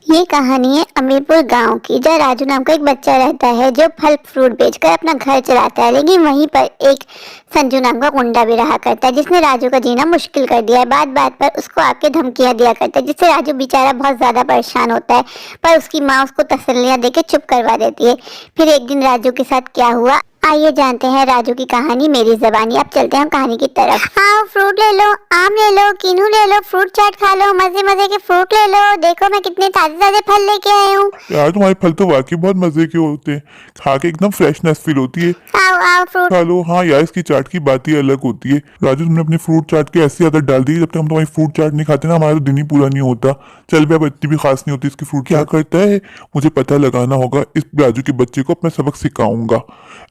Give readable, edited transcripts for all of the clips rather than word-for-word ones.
ये कहानी है अमीरपुर गांव की, जहाँ राजू नाम का एक बच्चा रहता है जो फल फ्रूट बेचकर अपना घर चलाता है। लेकिन वहीं पर एक संजू नाम का गुंडा भी रहा करता है, जिसने राजू का जीना मुश्किल कर दिया है। बात बात पर उसको आके धमकियां दिया करता है, जिससे राजू बेचारा बहुत ज्यादा परेशान होता है। पर उसकी माँ उसको तसल्लियां देके चुप करवा देती है। फिर एक दिन राजू के साथ क्या हुआ, आइए जानते हैं राजू की कहानी मेरी ज़बानी। अब चलते हैं कहानी की तरफ। आओ फ्रूट ले लो, आम ले लो, किनू ले लो, फ्रूट चाट खा लो, मजे मजे के फ्रूट ले लो। देखो मैं कितने ताजे ताजे फल लेके आई हूँ। यार तुम्हारे फल तो वाकई बहुत मजे के होते हैं, खा के एकदम फ्रेशनेस फील होती है। आओ आओ फ्रूट खा लो। हाँ यार, इसकी चाट की बात ही अलग होती है। राजू, तुमने अपनी फ्रूट चाट की ऐसी आदत डाल दी, जब तक हम तुम्हारी फ्रूट चाट नहीं खाते ना, हमारा तो दिन ही पूरा नहीं होता। चल भी, अब इतनी भी खास नहीं होती इसकी फ्रूट। क्या करता है, मुझे पता लगाना होगा। इस राजू के बच्चे को अब मैं सबक सिखाऊंगा।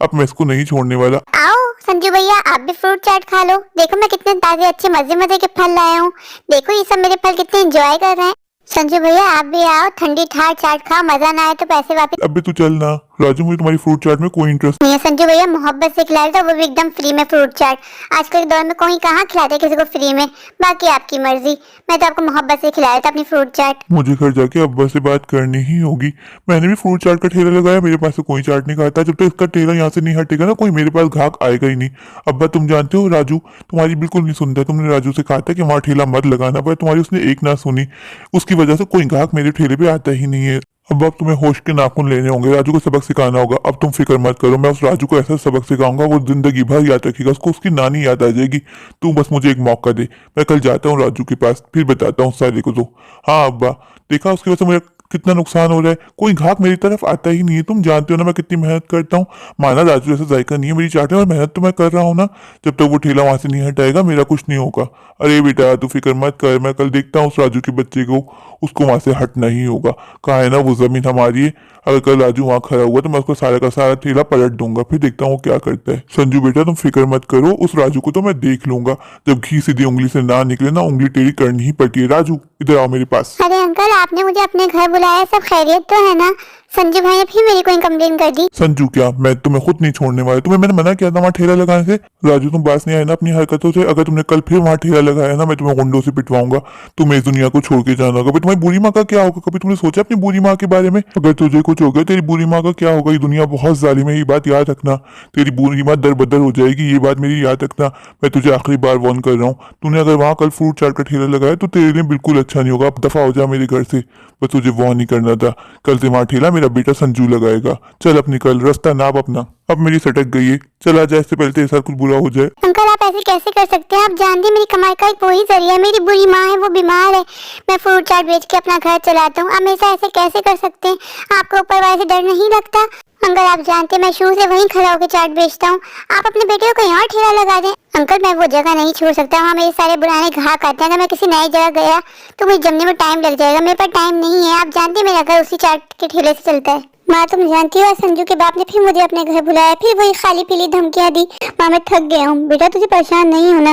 अब मैं इसको नहीं छोड़ने वाला। आओ संजू भैया, आप भी फ्रूट चाट खा लो। देखो मैं कितने ताजे अच्छे मजे मजे के फल लाया हूँ। देखो ये सब मेरे फल कितने एंजॉय कर रहे हैं। संजू भैया आप भी आओ, ठंडी ठार चाट खाओ, मजा ना आए तो पैसे वापस। अब भी तू चल ना। राजू, मुझे तुम्हारी फ्रूट चाट में कोई इंटरेस्ट नहीं है संजू भैया, मोहब्बत से खिलाया था, वो भी एकदम फ्री में फ्रूट चाट। आजकल के दौर में कोई कहाँ खिलाता है किसी को फ्री में। बाकी आपकी मर्जी, मैं तो आपको मोहब्बत से खिलाया था अपनी फ्रूट चाट। मुझे घर जाके अब्बा से बात करनी ही होगी। मैंने भी फ्रूट चाट का ठेला लगाया, मेरे पास से कोई चाट नहीं खाता। जब तक इसका ठेला यहाँ से नहीं हटेगा ना, कोई मेरे पास ग्राहक आएगा ही नहीं। अब्बा, तुम जानते हो राजू तुम्हारी बिल्कुल नहीं सुनता। तुमने राजू से कहा था कि वहाँ ठेला मत लगाना, पर तुम्हारी उसने एक ना सुनी। उसकी वजह से कोई ग्राहक मेरे ठेले पे आता ही नहीं है। अब तुम्हें होश के नाखून लेने होंगे, राजू को सबक सिखाना होगा। अब तुम फिक्र मत करो, मैं उस राजू को ऐसा सबक सिखाऊंगा, वो जिंदगी भर याद रखेगा। उसको उसकी नानी याद आ जाएगी। तू बस मुझे एक मौका दे, मैं कल जाता हूँ राजू के पास, फिर बताता हूँ सारे को। तो हाँ अब्बा, देखा उसकी वजह से मुझे कितना नुकसान हो रहा है। कोई ग्राहक मेरी तरफ आता ही नहीं है। तुम जानते हो ना मैं कितनी मेहनत करता हूँ। माना राजू जैसा जायका नहीं है मेरी चाट में, और मेहनत तो मैं कर रहा हूँ ना। जब तक वो ठेला वहां से नहीं हटाएगा, मेरा कुछ नहीं होगा। अरे बेटा, तू फिक्र मत कर, मैं कल देखता हूँ उस राजू के बच्चे को, उसको वहां से हटना ही होगा। कहा है ना, वो जमीन हमारी है। अगर कल राजू वहां खड़ा हुआ तो मैं उसको सारा का सारा ठेला पलट दूंगा, फिर देखता हूँ क्या करता है। संजू बेटा, तुम फिक्र मत करो, उस राजू को तो मैं देख लूंगा। जब घी सीधी उंगली से ना निकले ना, उंगली टेढ़ी करनी ही पड़ती है। राजू, इधर आओ मेरे पास। अरे अंकल, आपने मुझे अपने घर बुलाया, सब खैरियत तो है ना? संजू भाई ने फिर मेरी कोई कंप्लेन कर दी। संजू क्या, मैं तुम्हें खुद नहीं छोड़ने वाला। तुम्हें मैंने मना किया था वहाँ ठेला लगाने से। राजू, तुम बात नहीं आए ना अपनी हरकतों से। अगर तुमने कल फिर वहाँ ठेला लगाया ना, मैं तुम्हें गुंडों से पिटवाऊंगा। तुम्हें इस दुनिया को छोड़ के जाना होगा। तुम्हारी बुरी माँ का क्या होगा? कभी तुमने सोचा अपनी बुरी माँ के बारे में? अगर तुझे कुछ हो गया, तेरी बुरी माँ का क्या होगा? ये दुनिया बहुत जालिम है, ये बात याद रखना। तेरी बुरी माँ दर बदर हो जाएगी, ये बात मेरी याद रखना। मैं तुझे आखिरी बार वार्न कर रहा हूँ। तूने अगर वहाँ कल फ्रूट चाट का ठेला लगाया तो तेरे लिए बिल्कुल अच्छा नहीं होगा। अब दफा हो जा मेरे घर से। बस तुझे वार्न नहीं करना था। कल से वहाँ ठेला मेरा बेटा संजू लगाएगा। चल अपनी कल रास्ता नाप अपना। अब मेरी सटक गई है, चला जाए, इससे पहले तेरे साथ कुछ बुरा हो जाए। अंकल आप ऐसे कैसे कर सकते हैं? आप जानते हैं मेरी कमाई का एक वही जरिया है। मेरी बुरी माँ है, वो बीमार है, मैं फ्रूट चाट बेच के अपना घर चलाता हूँ। हमेशा ऐसे कैसे कर सकते हैं? आपको ऊपर वाले से डर नहीं लगता? अंकल आप जानते हैं मैं शुरू से वहीं खड़ा होकर चाट बेचता हूँ। आप अपने बेटे को कहीं और ठेला लगा दें। अंकल मैं वो जगह नहीं छोड़ सकता, वहाँ मेरे सारे पुराने ग्राहक आते हैं। अगर मैं किसी नई जगह गया तो मुझे जमने में टाइम लग जाएगा। मेरे पास टाइम नहीं है। आप जानते हैं मेरा घर उसी चाट के ठेले से चलता है। माँ तुम जानती हो, संजू के बाप ने फिर मुझे अपने घर बुलाया, फिर वही खाली पीली धमकियां दी। माँ मैं थक गया हूँ। बेटा तुझे परेशान नहीं होना,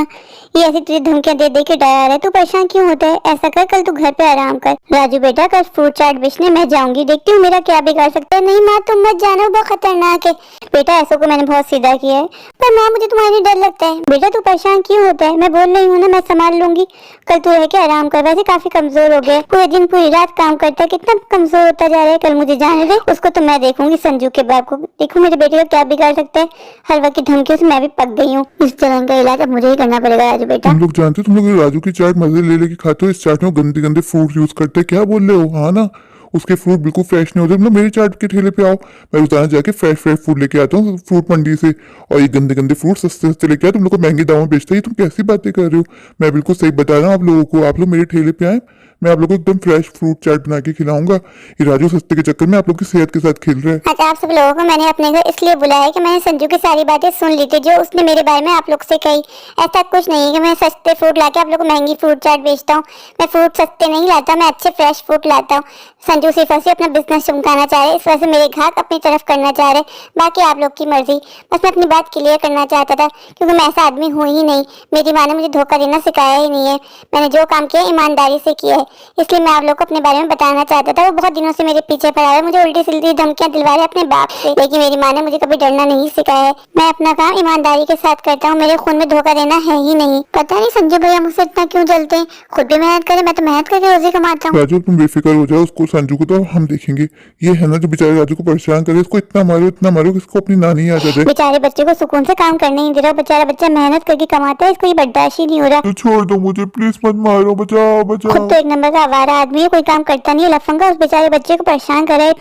ये ऐसी तुझे धमकियां दे दे के डरा रहा है। तू परेशान क्यों होता है? ऐसा कर, कल तू घर पे आराम कर। राजू बेटा, कल फ्रूट चाट बेचने मैं जाऊंगी, देखती हूँ मेरा क्या बिगाड़ सकता है। नहीं माँ तुम मत जानो, बहुत खतरनाक है। बेटा ऐसा को मैंने बहुत सीधा किया है, पर माँ मुझे तुम्हारे डर लगता है। बेटा तू परेशान क्यों होता है? मैं बोल रही हूँ ना, मैं संभाल लूंगी। कल तू रह के आराम कर, वैसे काफी कमजोर हो गया, पूरे दिन पूरी रात काम करता है, कितना कमजोर होता जा रहा है। कल मुझे जाने दे, उसको तो मैं देखूंगी। संजू के बाप को देखूं मेरे बेटे को क्या बिगाड़ सकता है। हर वक्त की धमकियों से मैं भी पक गई हूँ। इस तरह का इलाज अब मुझे ही करना पड़ेगा। राजू बेटा, तुम लोग जानते हो, तुम लोग राजू की चाट मजे ले लेके खाते हो। इस चाट में गंदे गंदे फ्रूट यूज करते हैं। क्या बोल रहे हो? हाँ ना, उसके फ्रूट बिल्कुल फ्रेश नहीं होते। मतलब मेरे चाट के ठेले पे आओ, मैं रोजाना जाके फ्रेश फ्रेश फ्रूट लेके आता हूँ फ्रूट मंडी से, और ये गंदे गंदे फ्रूट सस्ते सस्ते लेके आए। तुम लोग को महंगे दामों में बेचते हैं। तुम कैसी बातें कर रहे हो? मैं बिल्कुल सही बता रहा हूँ आप लोगों को। आप लोग मेरे ठेले पे आए, मैं आप लोगों को एकदम फ्रेश फ्रूट चाट बना के खिलाऊंगा। ये राजू सस्ते के चक्कर में आप लोग की सेहत के साथ खेल रहा है। अच्छा आप सब लोगों को मैंने अपने घर इसलिए बुलाया है कि मैंने संजू की सारी बातें सुन ली थी जो उसने मेरे बारे में आप लोग से कही। ऐसा कुछ नहीं है कि मैं सस्ते फ्रूट लाके आप लोग को महंगी फ्रूट चाट बेचता हूँ। मैं फ्रूट सस्ते नहीं लाता, मैं अच्छे फ्रेश फ्रूट लाता हूँ। संजू सिर्फ ऐसे अपना बिजनेस चमकाना चाह रहे, इस वजह से मेरे ग्राहक अपनी तरफ करना चाह रहे। बाकी आप लोग की मर्जी। बस मैं अपनी बात क्लियर करना चाहता था, क्योंकि मैं ऐसा आदमी हूँ ही नहीं। मेरी माँ ने मुझे धोखा देना सिखाया ही नहीं है। मैंने जो काम किया ईमानदारी से किया है। इसलिए मैं आप लोग को अपने बारे में बताना चाहता था। वो बहुत दिनों से मेरे पीछे पड़ा है, मुझे उल्टी सीधी धमकियां दिलवा रहा है अपने बाप से, लेकिन मेरी माँ ने मुझे कभी डरना नहीं सिखाया है। मैं अपना काम ईमानदारी के साथ करता हूँ, मेरे खून में धोखा देना है ही नहीं। पता नहीं संजू भैया मुझसे इतना क्यों जलते हैं, खुद भी मेहनत करे, मैं तो मेहनत करके रोजी कमाता हूँ। राजू तुम बेफिक्र हो जाओ, उसको संजू को तो हम देखेंगे। ये है ना जो बेचारे राजू को परेशान करे, इसको इतना मारो कि इसको अपनी नानी याद आ जाए। बेचारे बच्चे को सुकून से काम करने नहीं दे रहा, बेचारा बच्चा मेहनत करके कमाता है, इसको ये बर्दाश्त ही नहीं हो रहा। तो छोड़ दो मुझे प्लीज, मत मारो, बचाओ बचाओ। खुद तो एक नंबर का आवारा आदमी है, कोई काम करता नहीं है, लफंगा उस बेचारे बच्चे को परेशान कर रहा है।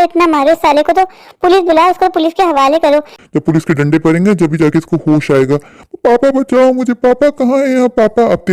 इतना मारो इस साले को, तो पुलिस बुलाओ, उसको पुलिस के हवाले करो। जब पुलिस के डंडे पड़ेंगे जब भी जाके इसको होश आएगा। पापा बचाओ मुझे, पापा कहाँ है यहाँ पापा? अब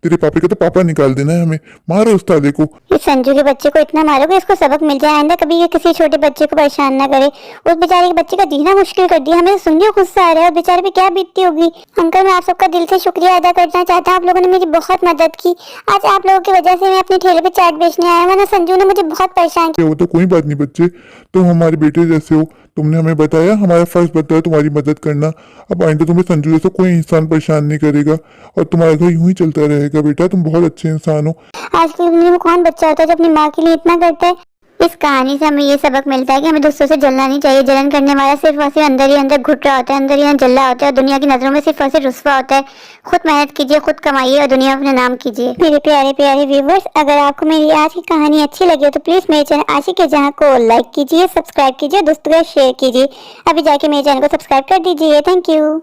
तेरे पापे का तो पापा निकाल देना है हमें। मारो उस ताले को। इस संजू के बच्चे को इतना मारो कि इसको सबक मिल जाए, आइंदा कभी ये किसी छोटे बच्चे को परेशान ना करे। उस बेचारे के बच्चे का जीना मुश्किल कर दिया, हमें सुन के गुस्सा आ रहा है, और बेचारे पे क्या बीतती होगी। अंकल मैं आप सबका दिल से शुक्रिया अदा करना चाहता हूँ, आप लोगों ने मेरी बहुत मदद की। आज आप लोगों की वजह से मैं अपने ठेले पे चाट बेचने आया, वरना संजू ने मुझे बहुत परेशान किया। वो तो कोई बात नहीं बच्चे, तुम हमारे बेटे जैसे हो, तुमने हमें बताया, हमारा फर्ज बताया तुम्हारी मदद करना। अब आइंदा तुम्हें संजू जैसा कोई इंसान परेशान नहीं करेगा, और तुम्हारा घर यूं ही चलता रहेगा। बेटा तुम बहुत अच्छे इंसान हो। आज की दुनिया में कौन बच्चा होता है जो अपनी माँ के लिए इतना करता है। इस कहानी से हमें ये सबक मिलता है कि हमें दूसरों से जलना नहीं चाहिए। जलन करने वाला सिर्फ और सिर्फ अंदर ही अंदर घुट रहा होता है, अंदर ही अंदर जल रहा होता है, और दुनिया की नजरों में सिर्फ और सिर्फ रुस्वा होता है। खुद मेहनत कीजिए, खुद कमाइए, और दुनिया में अपना नाम कीजिए। मेरे प्यारे प्यारे व्यूवर्स, अगर आपको मेरी आज की कहानी अच्छी लगी हो तो प्लीज मेरे चैनल आशिक है जहां को लाइक कीजिए, सब्सक्राइब कीजिए, दोस्तों को शेयर कीजिए। अभी जाके मेरे चैनल को सब्सक्राइब कर दीजिए। Thank you.